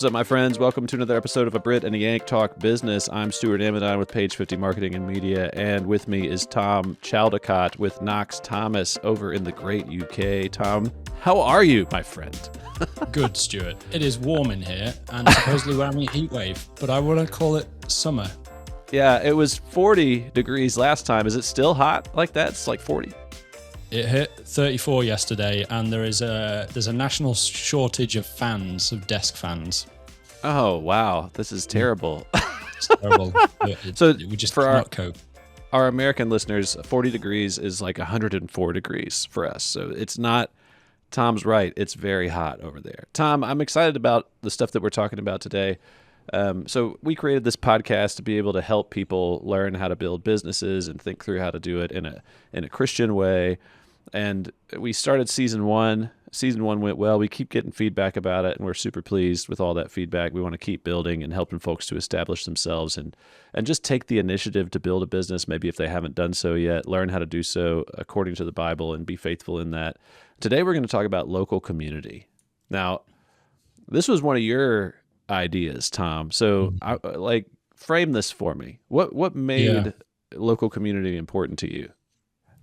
What's up, my friends? Welcome to another episode of A Brit and a Yank Talk Business. I'm Stuart Amidon with Page 50 Marketing and Media, and with me is Tom Chaldecott with Knox Thomas over in the great UK. Tom, how are you, my friend? Good, Stuart. It is warm in here, and supposedly we're having a heat wave, but I want to call it summer. Yeah, it was 40 degrees last time. Is it still hot like that? It's like 40. It hit 34 yesterday, and there's a national shortage of fans, of desk fans. Oh, wow. This is terrible. It's terrible. We just cannot cope. Our American listeners, 40 degrees is like 104 degrees for us. So it's not, Tom's right, it's very hot over there. Tom, I'm excited about the stuff that we're talking about today. So we created this podcast to be able to help people learn how to build businesses and think through how to do it in a Christian way. And we started season one. Season one went well. We keep getting feedback about it, and we're super pleased with all that feedback. We want to keep building and helping folks to establish themselves and just take the initiative to build a business, maybe if they haven't done so yet, learn how to do so according to the Bible and be faithful in that. Today we're going to talk about local community. Now, this was one of your ideas, Tom. So frame this for me. What made local community important to you?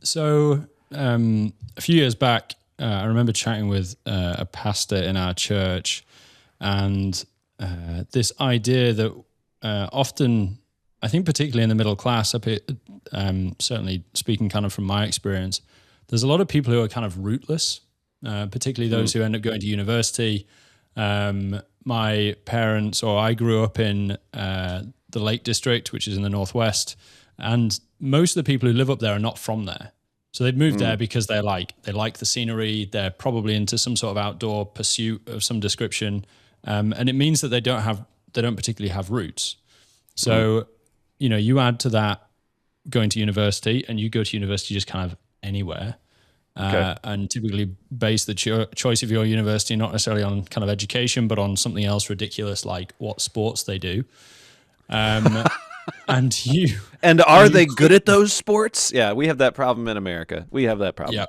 So a few years back, I remember chatting with a pastor in our church, and this idea that often, I think particularly in the middle class, certainly speaking kind of from my experience, there's a lot of people who are kind of rootless, particularly those who end up going to university. My parents, or I grew up in the Lake District, which is in the Northwest, and most of the people who live up there are not from there. So they've moved there because they like the scenery. They're probably into some sort of outdoor pursuit of some description, and it means that they don't particularly have roots. So, you add to that going to university, and you go to university just kind of anywhere, and typically base the choice of your university not necessarily on kind of education, but on something else ridiculous like what sports they do. And are they good at those sports? Yeah, we have that problem in America. We have that problem. Yeah.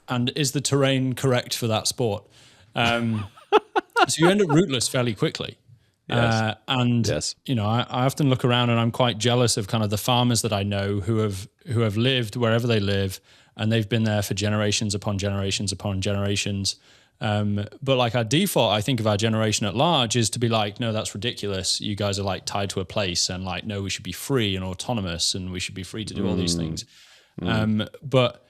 And is the terrain correct for that sport? So you end up rootless fairly quickly. Yes. I often look around and I'm quite jealous of kind of the farmers that I know who have lived wherever they live, and they've been there for generations upon generations upon generations. But like our default, I think of our generation at large is to be like, no, that's ridiculous. You guys are like tied to a place, and like, no, we should be free and autonomous, and we should be free to do all these things. But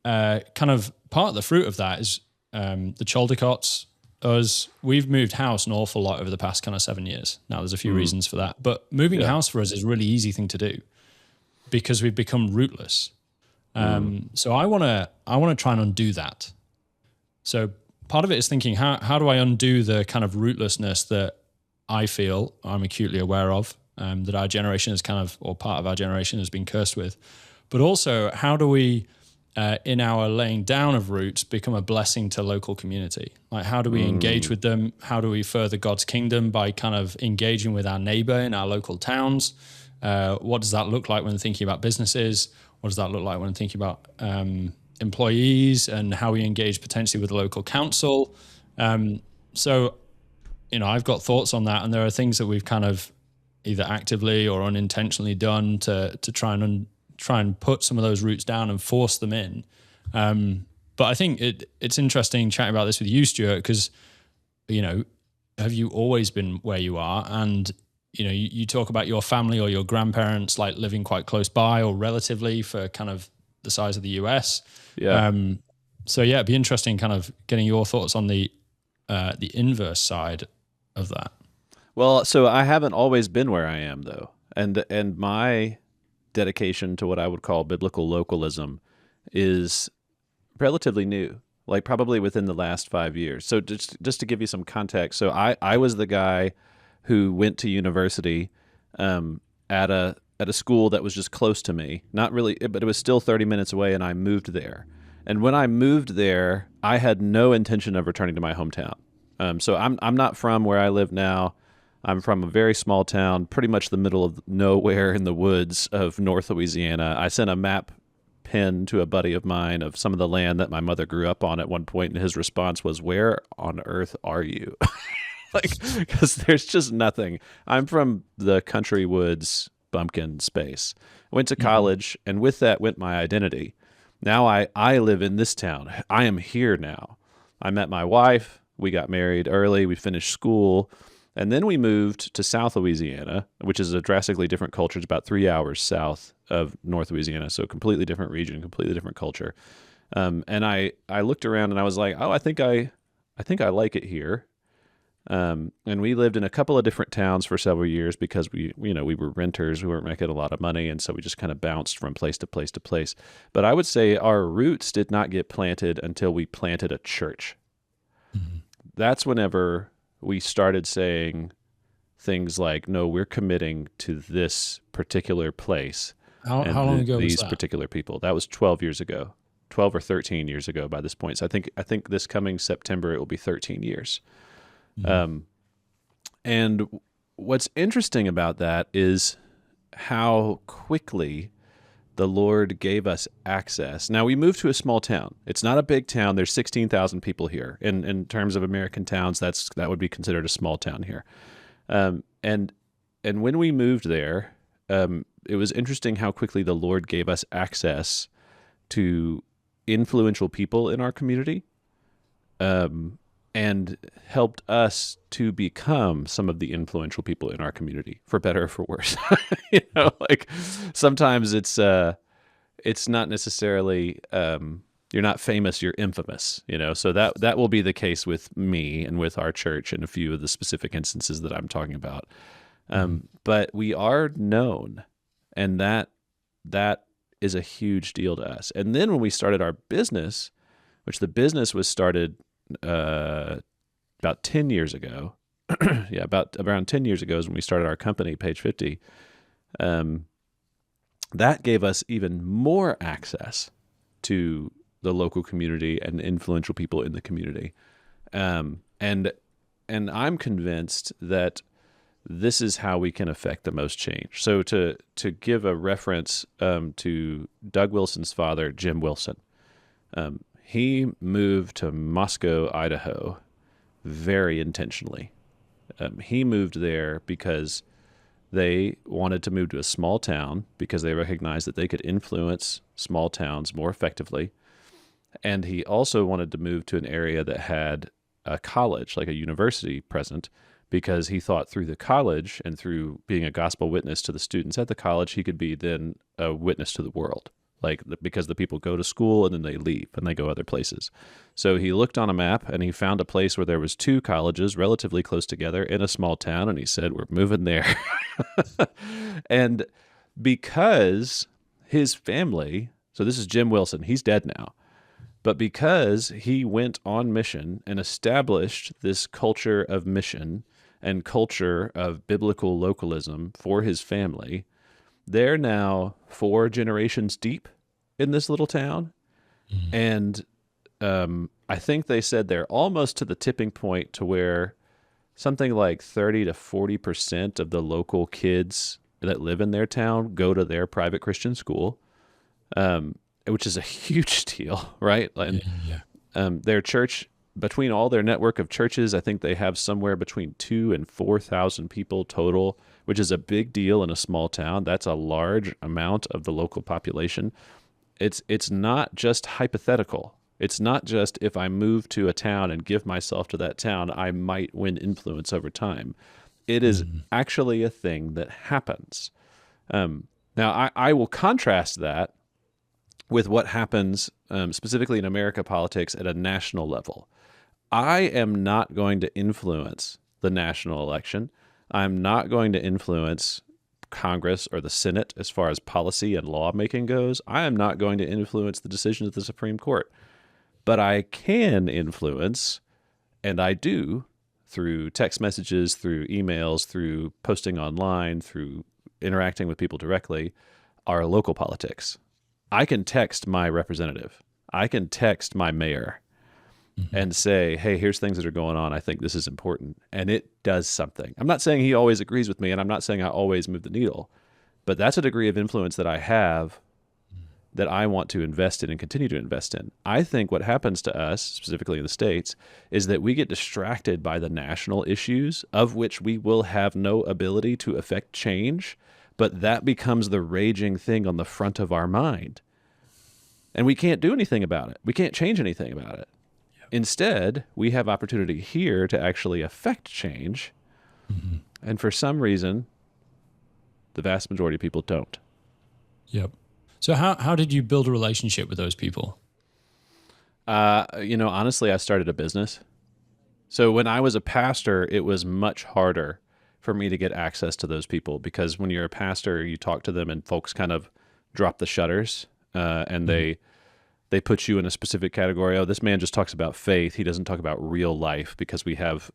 kind of part of the fruit of that is the Chaldecotts, us. We've moved house an awful lot over the past kind of 7 years. Now there's a few reasons for that, but moving house for us is a really easy thing to do because we've become rootless. So I want to try and undo that. So part of it is thinking, how do I undo the kind of rootlessness that I feel I'm acutely aware of, that our generation is kind of, or part of our generation has been cursed with. But also, how do we, in our laying down of roots, become a blessing to local community? Like, how do we engage with them? How do we further God's kingdom by kind of engaging with our neighbor in our local towns? What does that look like when thinking about businesses? What does that look like when thinking about employees, and how we engage potentially with the local council? So, I've got thoughts on that, and there are things that we've kind of either actively or unintentionally done to try and put some of those roots down and force them in. But I think it's interesting chatting about this with you, Stuart, because, have you always been where you are? And, you talk about your family or your grandparents like living quite close by or relatively for kind of the size of the US. Yeah. It'd be interesting kind of getting your thoughts on the inverse side of that. Well, so I haven't always been where I am, though. And my dedication to what I would call biblical localism is relatively new, like probably within the last 5 years. So just to give you some context, so I was the guy who went to university at a school that was just close to me, not really, but it was still 30 minutes away, and I moved there. And when I moved there, I had no intention of returning to my hometown. So I'm not from where I live now. I'm from a very small town, pretty much the middle of nowhere in the woods of North Louisiana. I sent a map pin to a buddy of mine of some of the land that my mother grew up on at one point, and his response was, "Where on earth are you?" Like, because there's just nothing. I'm from the country woods bumpkin space. Went to college, and with that went my identity. Now I live in this town. I am here now. I met my wife. We got married early. We finished school. And then we moved to South Louisiana, which is a drastically different culture. It's about 3 hours south of North Louisiana, so completely different region, completely different culture. And I looked around and I was like, oh, I think I like it here. And we lived in a couple of different towns for several years because we were renters. We weren't making a lot of money, and so we just kind of bounced from place to place to place. But I would say our roots did not get planted until we planted a church. Mm-hmm. That's whenever we started saying things like, no, we're committing to this particular place. How long ago was these that? particular people. That was 12 years ago, 12 or 13 years ago by this point. So I think this coming September, it will be 13 years. Mm-hmm. And what's interesting about that is how quickly the Lord gave us access. Now, we moved to a small town. It's not a big town. There's 16,000 people here. In terms of American towns, that would be considered a small town here. And when we moved there, it was interesting how quickly the Lord gave us access to influential people in our community, and helped us to become some of the influential people in our community, for better or for worse. Like sometimes it's not necessarily you're not famous, you're infamous. So that will be the case with me and with our church in a few of the specific instances that I'm talking about. But we are known, and that is a huge deal to us. And then when we started our business, which the business was started about 10 years ago. Yeah, about around 10 years ago is when we started our company, Page 50. That gave us even more access to the local community and influential people in the community. And I'm convinced that this is how we can affect the most change. So to give a reference to Doug Wilson's father, Jim Wilson, he moved to Moscow, Idaho, very intentionally. He moved there because they wanted to move to a small town because they recognized that they could influence small towns more effectively. And he also wanted to move to an area that had a college, like a university present, because he thought through the college and through being a gospel witness to the students at the college, he could be then a witness to the world. Because the people go to school and then they leave and they go other places. So he looked on a map and he found a place where there was 2 colleges relatively close together in a small town, and he said, we're moving there. And because his family, so this is Jim Wilson, he's dead now, but because he went on mission and established this culture of mission and culture of biblical localism for his family, they're now 4 generations deep in this little town. Mm-hmm. And I think they said they're almost to the tipping point to where something like 30 to 40% of the local kids that live in their town go to their private Christian school, which is a huge deal, right? And their church, between all their network of churches, I think they have somewhere between 2,000 and 4,000 people total, which is a big deal in a small town. That's a large amount of the local population. It's not just hypothetical. It's not just if I move to a town and give myself to that town, I might win influence over time. It is actually a thing that happens. Now, I will contrast that with what happens specifically in America politics at a national level. I am not going to influence the national election. I'm not going to influence Congress or the Senate as far as policy and lawmaking goes. I am not going to influence the decisions of the Supreme Court. But I can influence, and I do, through text messages, through emails, through posting online, through interacting with people directly, our local politics. I can text my representative. I can text my mayor and say, hey, here's things that are going on. I think this is important. And it does something. I'm not saying he always agrees with me, and I'm not saying I always move the needle, but that's a degree of influence that I have that I want to invest in and continue to invest in. I think what happens to us, specifically in the States, is that we get distracted by the national issues, of which we will have no ability to affect change, but that becomes the raging thing on the front of our mind. And we can't do anything about it. We can't change anything about it. Yep. Instead, we have opportunity here to actually affect change. Mm-hmm. And for some reason, the vast majority of people don't. Yep. So how did you build a relationship with those people? Honestly, I started a business. So when I was a pastor, it was much harder for me to get access to those people, because when you're a pastor, you talk to them and folks kind of drop the shutters, and they put you in a specific category. Oh, this man just talks about faith. He doesn't talk about real life, because we have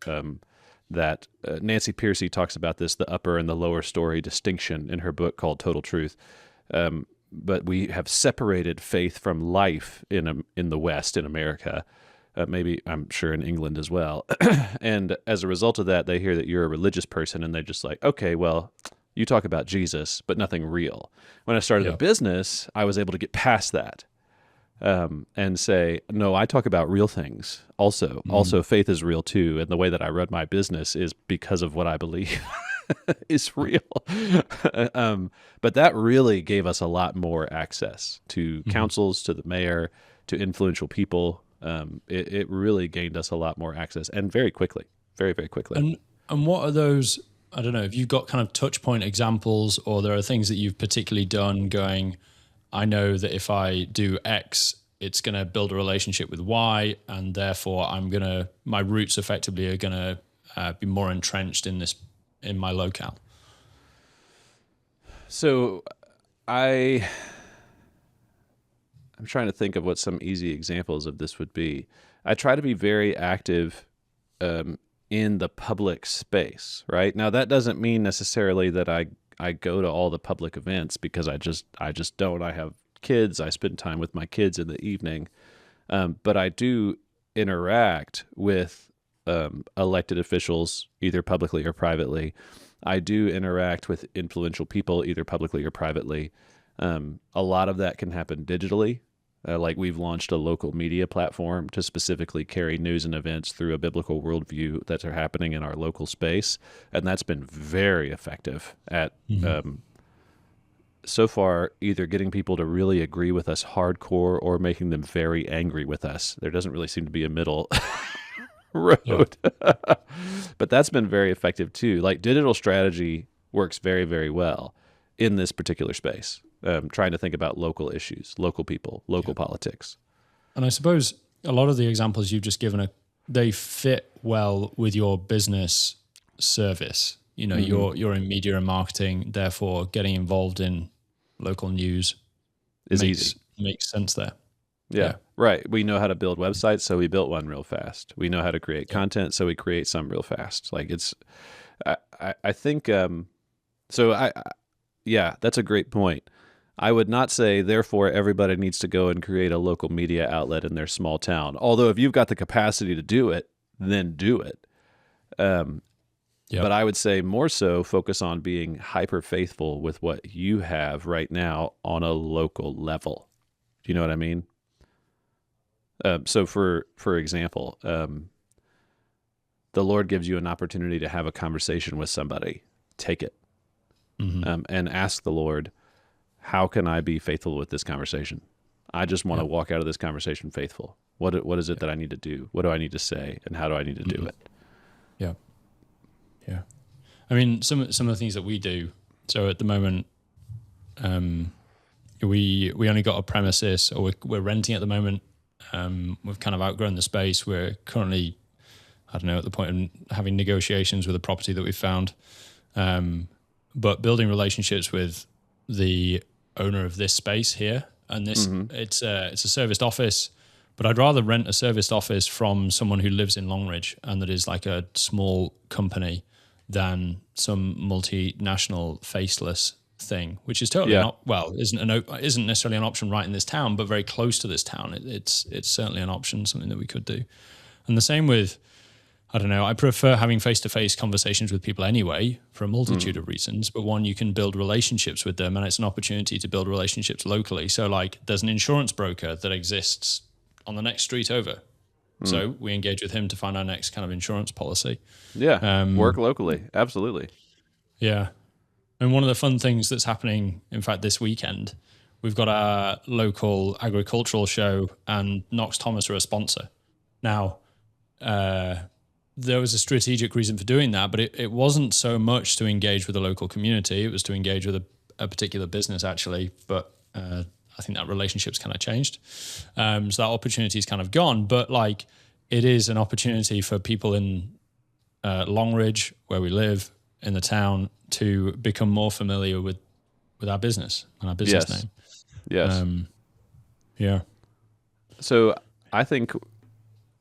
that Nancy Pearcey talks about this, the upper and the lower story distinction, in her book called Total Truth. But we have separated faith from life in the West, in America, maybe I'm sure in England as well. And as a result of that, they hear that you're a religious person, and they're just like, okay, well, you talk about Jesus, but nothing real. When I started a business, I was able to get past that and say, no, I talk about real things also. Mm-hmm. Also, faith is real too, and the way that I run my business is because of what I believe. Is real. But that really gave us a lot more access to councils, to the mayor, to influential people. It really gained us a lot more access, and very quickly, very, very quickly. And what are those, I don't know, if you've got kind of touch point examples, or there are things that you've particularly done going, I know that if I do X, it's going to build a relationship with Y, and therefore my roots effectively are going to be more entrenched in my locale. So I'm trying to think of what some easy examples of this would be. I try to be very active in the public space, right? Now, that doesn't mean necessarily that I go to all the public events, because I just don't. I have kids. I spend time with my kids in the evening. But I do interact with elected officials, either publicly or privately. I do interact with influential people, either publicly or privately. A lot of that can happen digitally. Like we've launched a local media platform to specifically carry news and events through a biblical worldview that are happening in our local space. And that's been very effective at, so far, either getting people to really agree with us hardcore or making them very angry with us. There doesn't really seem to be a middle road. But that's been very effective too. Like digital strategy works very, very well in this particular space. Trying to think about local issues, local people, local politics. And I suppose a lot of the examples you've just given, they fit well with your business service. You know, you're in media and marketing, therefore getting involved in local news makes sense there. Yeah, right. We know how to build websites, so we built one real fast. We know how to create content, so we create some real fast. Like I think, that's a great point. I would not say, therefore, everybody needs to go and create a local media outlet in their small town. Although if you've got the capacity to do it, then do it. But I would say more so focus on being hyper faithful with what you have right now on a local level. Do you know what I mean? So for example, the Lord gives you an opportunity to have a conversation with somebody. Take it. And ask the Lord, how can I be faithful with this conversation? I just want to walk out of this conversation faithful. What is it that I need to do? What do I need to say? And how do I need to do it? Yeah. Yeah. I mean, some of the things that we do. So at the moment, we only got a premises, or we're renting at the moment. We've kind of outgrown the space. We're currently, at the point of having negotiations with a property that we found. But building relationships with the owner of this space here, and this it's a serviced office, but I'd rather rent a serviced office from someone who lives in Longridge and that is like a small company than some multinational faceless thing, which is totally isn't necessarily an option right in this town, but very close to this town. It's certainly an option, something that we could do. And the same with, I don't know. I prefer having face-to-face conversations with people anyway for a multitude of reasons. But one, you can build relationships with them, and it's an opportunity to build relationships locally. So like there's an insurance broker that exists on the next street over. So we engage with him to find our next kind of insurance policy. Yeah. Work locally. Absolutely. Yeah. And one of the fun things that's happening, in fact, this weekend, we've got our local agricultural show and Knox Thomas are a sponsor. Now, there was a strategic reason for doing that, but it wasn't so much to engage with the local community. It was to engage with a particular business, actually. But I think that relationship's kind of changed. So that opportunity's kind of gone. But like, it is an opportunity for people in Longridge, where we live, in the town, to become more familiar with our business and our business name. Yes. Yeah. So I think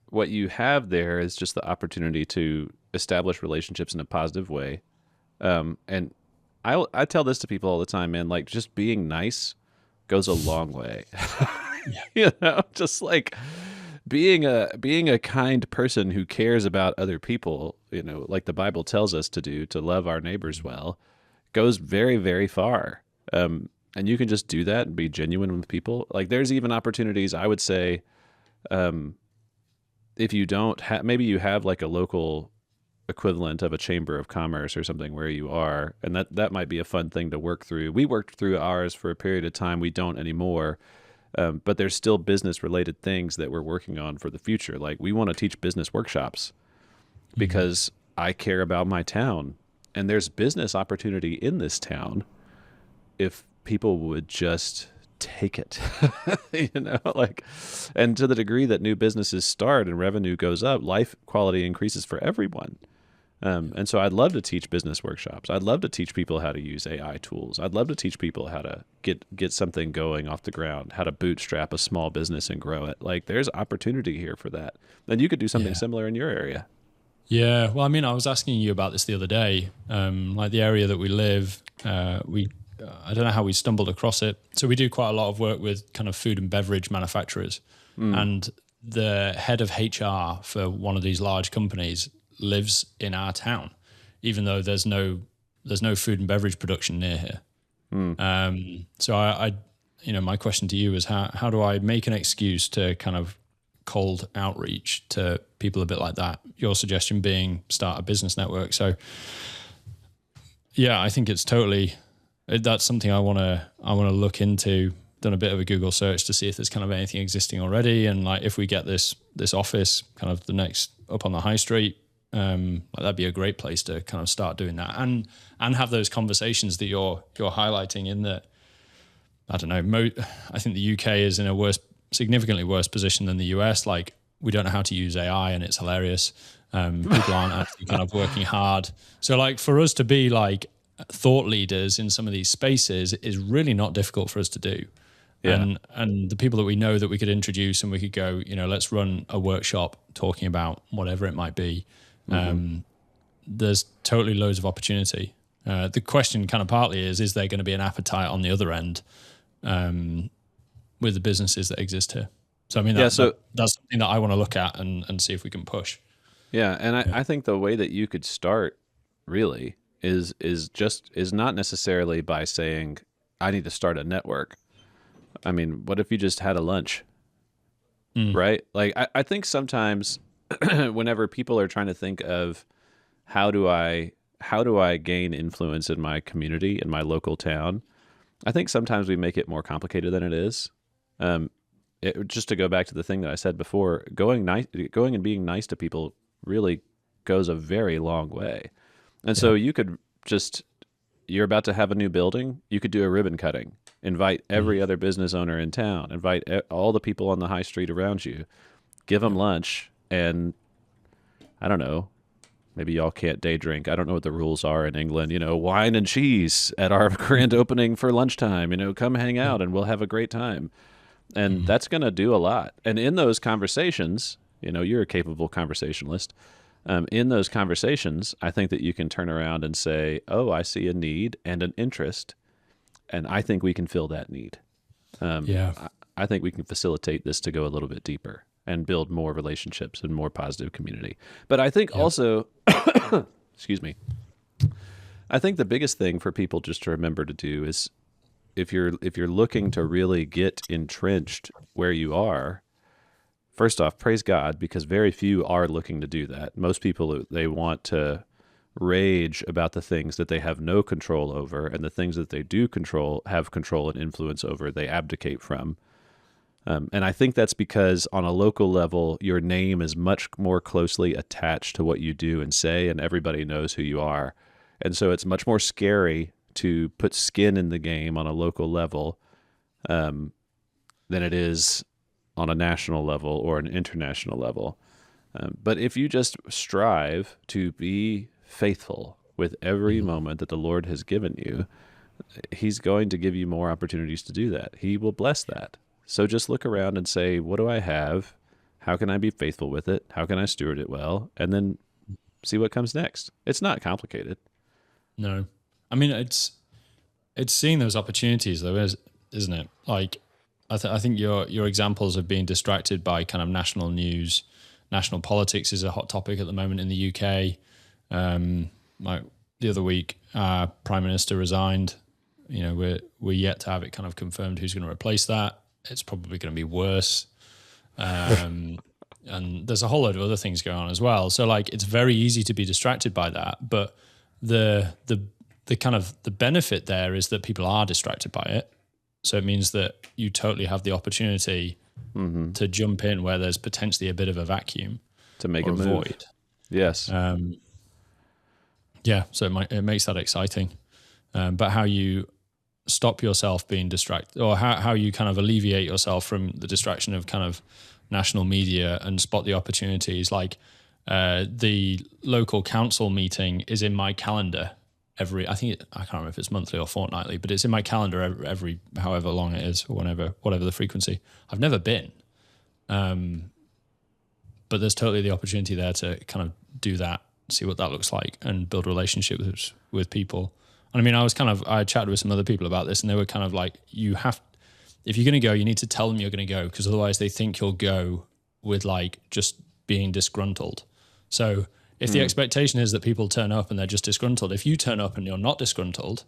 what you have there is just the opportunity to establish relationships in a positive way. And I tell this to people all the time, man, like just being nice goes a long way. You know, just like being a kind person who cares about other people, you know, like the Bible tells us to do, to love our neighbors well, goes very, very far. And you can just do that and be genuine with people. Like there's even opportunities, I would say, if you don't have, maybe you have like a local equivalent of a chamber of commerce or something where you are, and that might be a fun thing to work through. We worked through ours for a period of time. We don't anymore. But there's still business related things that we're working on for the future. Like we want to teach business workshops because I care about my town, and there's business opportunity in this town if people would just take it, you know, like, and to the degree that new businesses start and revenue goes up, life quality increases for everyone. And so I'd love to teach business workshops. I'd love to teach people how to use AI tools. I'd love to teach people how to get something going off the ground, how to bootstrap a small business and grow it. Like there's opportunity here for that. And you could do something similar in your area. Yeah. Well, I mean, I was asking you about this the other day. Like the area that we live, I don't know how we stumbled across it. So we do quite a lot of work with kind of food and beverage manufacturers. And the head of HR for one of these large companies lives in our town, even though there's no food and beverage production near here. So I you know, my question to you is how do I make an excuse to kind of cold outreach to people a bit like that? Your suggestion being start a business network. So yeah, I think it's totally, that's something I want to look into. Done a bit of a Google search to see if there's kind of anything existing already, and like if we get this office kind of the next up on the high street, like that'd be a great place to kind of start doing that and have those conversations that you're highlighting. In that, I don't know, I think the UK is in a significantly worse position than the US. Like we don't know how to use AI, and it's hilarious. People aren't actually kind of working hard. So like for us to be like thought leaders in some of these spaces is really not difficult for us to do. Yeah. And the people that we know that we could introduce and we could go, you know, let's run a workshop talking about whatever it might be. There's totally loads of opportunity. The question kind of partly is there going to be an appetite on the other end with the businesses that exist here? So I mean, that's something that I want to look at and see if we can push. Yeah, and I think the way that you could start really is not necessarily by saying I need to start a network. I mean, what if you just had a lunch, right? Like I think sometimes whenever people are trying to think of how do I gain influence in my community, in my local town, I think sometimes we make it more complicated than it is. Just to go back to the thing that I said before, going and being nice to people really goes a very long way. And so you could you're about to have a new building, you could do a ribbon cutting, invite every other business owner in town, invite all the people on the high street around you, give them lunch, and I don't know, maybe y'all can't day drink. I don't know what the rules are in England, you know, wine and cheese at our grand opening for lunchtime, you know, come hang out and we'll have a great time. And that's going to do a lot. And in those conversations, you know, you're a capable conversationalist. In those conversations, I think that you can turn around and say, oh, I see a need and an interest, and I think we can fill that need. I think we can facilitate this to go a little bit deeper. and build more relationships and more positive community. But I think also, excuse me, I think the biggest thing for people just to remember to do is if you're looking to really get entrenched where you are, first off, praise God, because very few are looking to do that. Most people, they want to rage about the things that they have no control over, and the things that they do have control and influence over, they abdicate from. And I think that's because on a local level, your name is much more closely attached to what you do and say, and everybody knows who you are. And so it's much more scary to put skin in the game on a local level than it is on a national level or an international level. But if you just strive to be faithful with every moment that the Lord has given you, he's going to give you more opportunities to do that. He will bless that. So just look around and say, what do I have? How can I be faithful with it? How can I steward it well? And then see what comes next. It's not complicated. No. I mean, it's seeing those opportunities though, isn't it? Like, I think your examples of being distracted by kind of national news, national politics is a hot topic at the moment in the UK. Like the other week, our Prime Minister resigned. You know, we're yet to have it kind of confirmed who's going to replace that. It's probably going to be worse. And there's a whole load of other things going on as well. So like, it's very easy to be distracted by that. But the kind of the benefit there is that people are distracted by it. So it means that you totally have the opportunity to jump in where there's potentially a bit of a vacuum to make a void. Yes. Yeah. So it makes that exciting. But how you stop yourself being distracted, or how you kind of alleviate yourself from the distraction of kind of national media and spot the opportunities. Like the local council meeting is in my calendar I can't remember if it's monthly or fortnightly, but it's in my calendar every however long it is, or whatever the frequency. I've never been, but there's totally the opportunity there to kind of do that, see what that looks like, and build relationships with people. And I mean, I chatted with some other people about this, and they were kind of like, if you're going to go, you need to tell them you're going to go, because otherwise they think you'll go with like just being disgruntled. So if the expectation is that people turn up and they're just disgruntled, if you turn up and you're not disgruntled,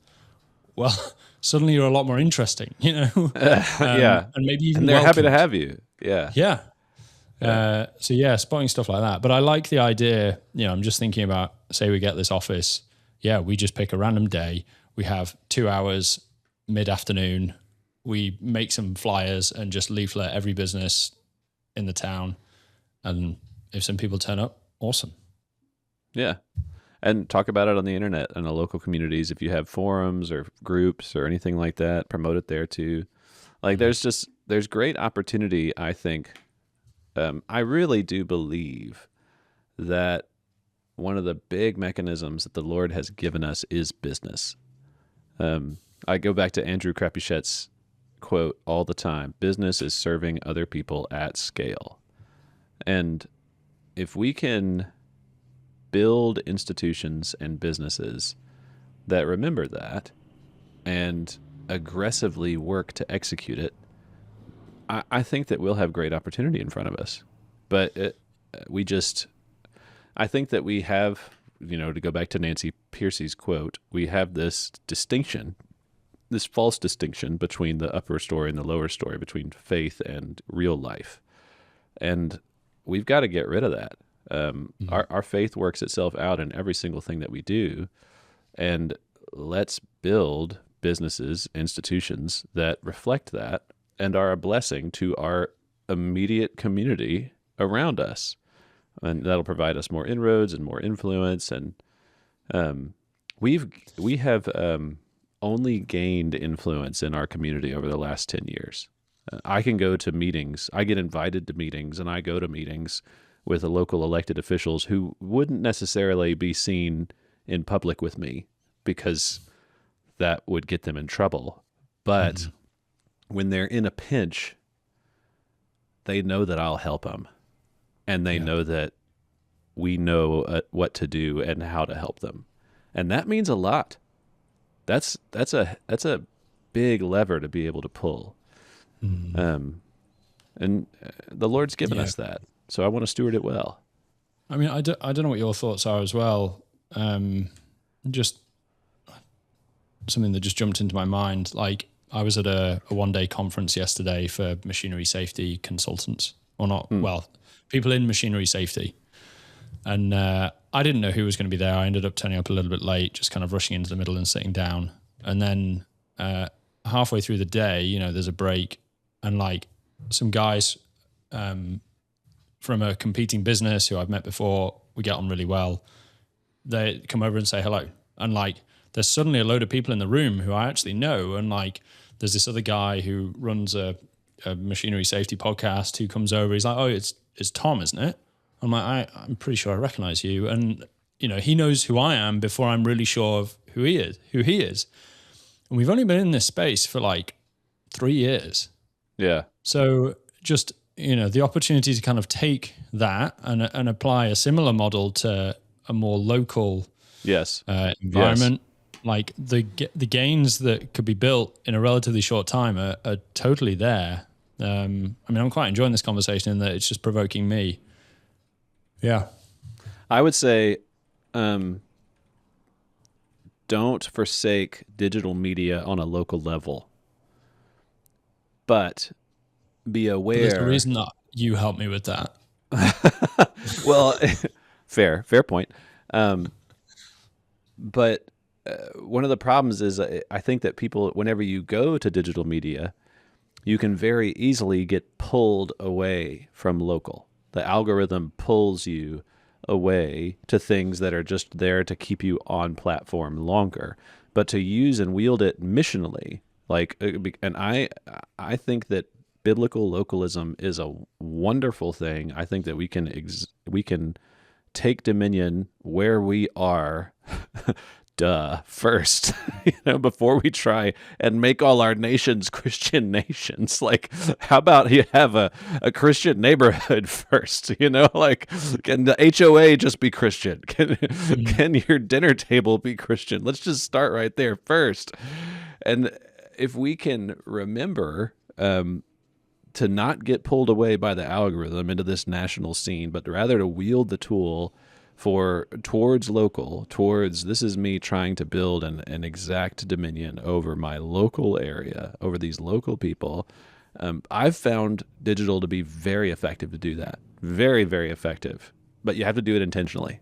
well, suddenly you're a lot more interesting, you know? Yeah. And maybe even and they're happy welcomed. to have you. Yeah. Yeah. So yeah, spotting stuff like that. But I like the idea, you know, I'm just thinking about, say we get this office. Yeah, we just pick a random day. We have 2 hours mid-afternoon. We make some flyers and just leaflet every business in the town. And if some people turn up, awesome. Yeah. And talk about it on the internet and the local communities. If you have forums or groups or anything like that, promote it there too. Like there's great opportunity, I think. I really do believe that one of the big mechanisms that the Lord has given us is business. I go back to Andrew Crapuchet's quote all the time: business is serving other people at scale. And if we can build institutions and businesses that remember that and aggressively work to execute it, I think that we'll have great opportunity in front of us. But I think that we have, you know, to go back to Nancy Pearcey's quote, we have this false distinction between the upper story and the lower story, between faith and real life. And we've got to get rid of that. Our faith works itself out in every single thing that we do, and let's build businesses, institutions that reflect that and are a blessing to our immediate community around us, and that'll provide us more inroads and more influence. And we have only gained influence in our community over the last 10 years. I can go to meetings. I get invited to meetings, and I go to meetings with the local elected officials who wouldn't necessarily be seen in public with me because that would get them in trouble. But when they're in a pinch, they know that I'll help them, and they know that we know what to do and how to help them. And that means a lot. That's a big lever to be able to pull. And the Lord's given us that. So I want to steward it well. I mean, I don't know what your thoughts are as well. Just something that just jumped into my mind. Like, I was at a one-day conference yesterday for machinery safety consultants, or not, well, people in machinery safety. And I didn't know who was going to be there. I ended up turning up a little bit late, just kind of rushing into the middle and sitting down. And then halfway through the day, there's a break, and like some guys from a competing business who I've met before, we get on really well. They come over and say hello. And like, there's suddenly a load of people in the room who I actually know. And like, there's this other guy who runs a machinery safety podcast who comes over. He's like, oh, it's Tom, isn't it? I'm like, I'm pretty sure I recognize you. And, he knows who I am before I'm really sure of who he is. And we've only been in this space for like 3 years. Yeah. So just, the opportunity to kind of take that and apply a similar model to a more local environment. Like the gains that could be built in a relatively short time are totally there. I mean, I'm quite enjoying this conversation in that it's just provoking me. Yeah. I would say, don't forsake digital media on a local level, but be aware. There's a reason that you helped me with that. Well, fair point. But one of the problems is I think that people, whenever you go to digital media, you can very easily get pulled away from local. The algorithm pulls you away to things that are just there to keep you on platform longer, but to use and wield it missionally. And I think that biblical localism is a wonderful thing. I think that we can take dominion where we are first, before we try and make all our nations Christian nations. Like, how about you have a Christian neighborhood first? Can the HOA just be Christian? Can your dinner table be Christian? Let's just start right there first. And if we can remember to not get pulled away by the algorithm into this national scene, but rather to wield the tool towards this is me trying to build an exact dominion over my local area, over these local people. I've found digital to be very effective to do that. Very, very effective. But you have to do it intentionally.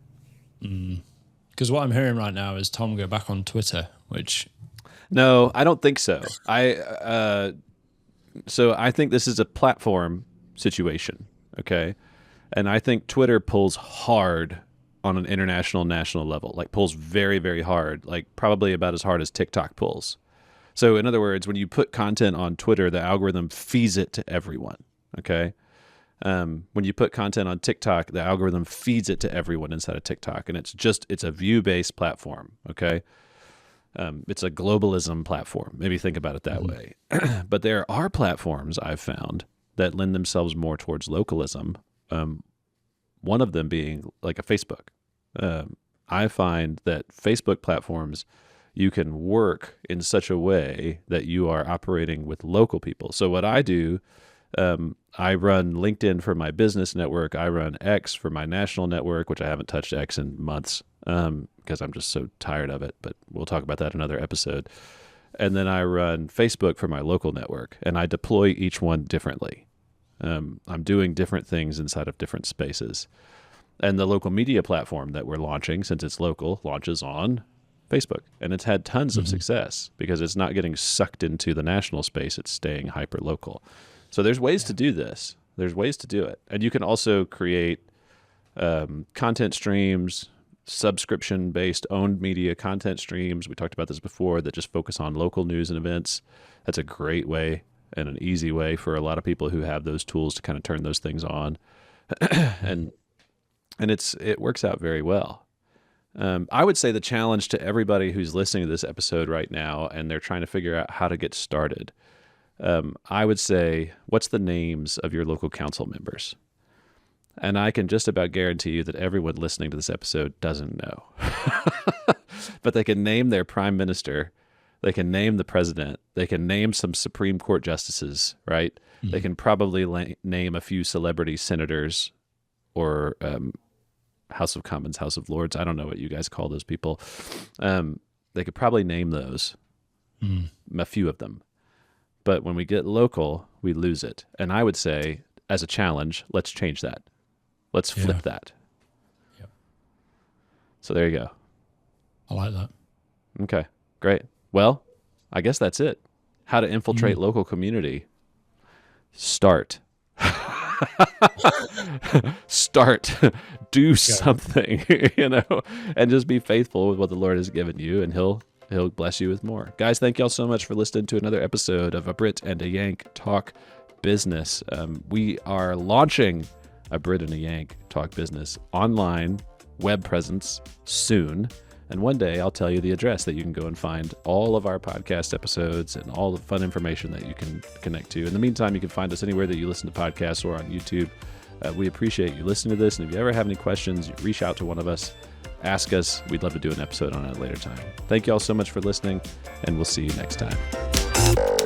Because what I'm hearing right now is Tom go back on Twitter, which... No, I don't think so. So I think this is a platform situation, okay? And I think Twitter pulls hard on an international, national level, like pulls very, very hard, like probably about as hard as TikTok pulls. So in other words, when you put content on Twitter, the algorithm feeds it to everyone, okay? When you put content on TikTok, the algorithm feeds it to everyone inside of TikTok, and it's a view-based platform, okay? It's a globalism platform. Maybe think about it that way. But there are platforms I've found that lend themselves more towards localism. One of them being like a Facebook. I find that Facebook platforms, you can work in such a way that you are operating with local people. So what I do, I run LinkedIn for my business network. I run X for my national network, which I haven't touched X in months because I'm just so tired of it. But we'll talk about that in another episode. And then I run Facebook for my local network, and I deploy each one differently. I'm doing different things inside of different spaces. And the local media platform that we're launching, since it's local, launches on Facebook. And it's had tons of success because it's not getting sucked into the national space. It's staying hyper local. So there's ways to do this. There's ways to do it. And you can also create content streams, subscription-based owned media content streams. We talked about this before, that just focus on local news and events. That's a great way and an easy way for a lot of people who have those tools to kind of turn those things on. and it works out very well. I would say the challenge to everybody who's listening to this episode right now and they're trying to figure out how to get started, I would say, what's the names of your local council members? And I can just about guarantee you that everyone listening to this episode doesn't know. But they can name their prime minister. They can name the president. They can name some Supreme Court justices, right? They can probably name a few celebrity senators or House of Commons, House of Lords. I don't know what you guys call those people. They could probably name those, a few of them. But when we get local, we lose it. And I would say, as a challenge, let's change that. Let's flip that. Yep. So there you go. I like that. Okay, great. Well, I guess that's it. How to infiltrate local community. Start. Start. Do something, and just be faithful with what the Lord has given you, and He'll bless you with more. Guys, thank y'all so much for listening to another episode of A Brit and a Yank Talk Business. We are launching A Brit and a Yank Talk Business online web presence soon. And one day I'll tell you the address that you can go and find all of our podcast episodes and all the fun information that you can connect to. In the meantime, you can find us anywhere that you listen to podcasts or on YouTube. We appreciate you listening to this. And if you ever have any questions, you reach out to one of us, ask us. We'd love to do an episode on it at a later time. Thank you all so much for listening, and we'll see you next time.